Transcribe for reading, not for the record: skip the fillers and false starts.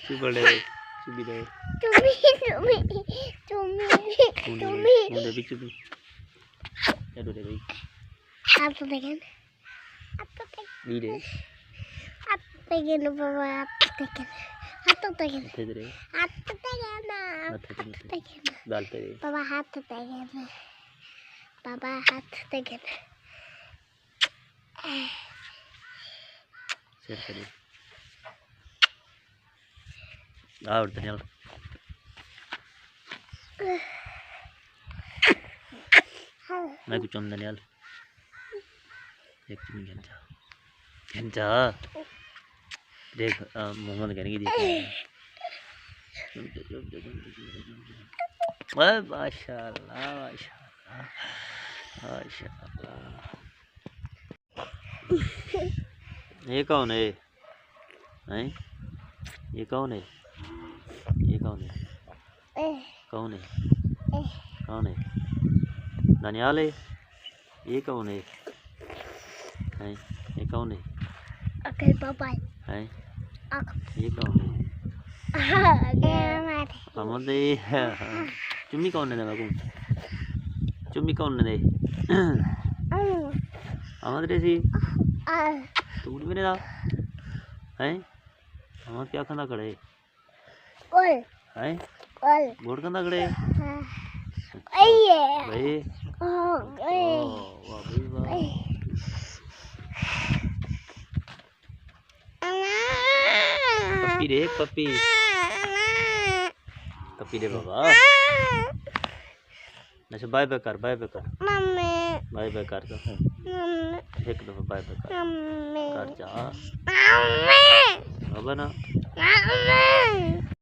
चुप ले चुप दे तुम्ही मुंडे भी चुप ya do deh apa pengen ide apa pengen bawa apa pengen थे दे apa pengen डालते दे बाबा हाथ pengen शेयर करिए और दनियाल मैं कुछ दनियाल एक चुमी घंटा देख मोहम्मद कहने की देख माशाल्लाह माशाल्लाह माशाल्लाह ये कौन है हैं ये कौन है ये कौन है कौन है कौन है दानियाल है ये कौन है हैं ये कौन है ओके बाय हैं ओके ये कौन है Sarmad deh cumi kau nene aku cumi kau nene Ahmad deh sih तू भी नहीं था हैं हम क्या खाना खड़े कोल हैं कोल गोड़ खाना खड़े भाई भाई वाह भाई वाह पप्पी रे पप्पी पप्पी रे बाबा अच्छा बाय बाय कर मम्मी बाय बाय कर दो मम्मी एक दफा बाय बाय कर मम्मी जा मम्मी बाबा ना मम्मी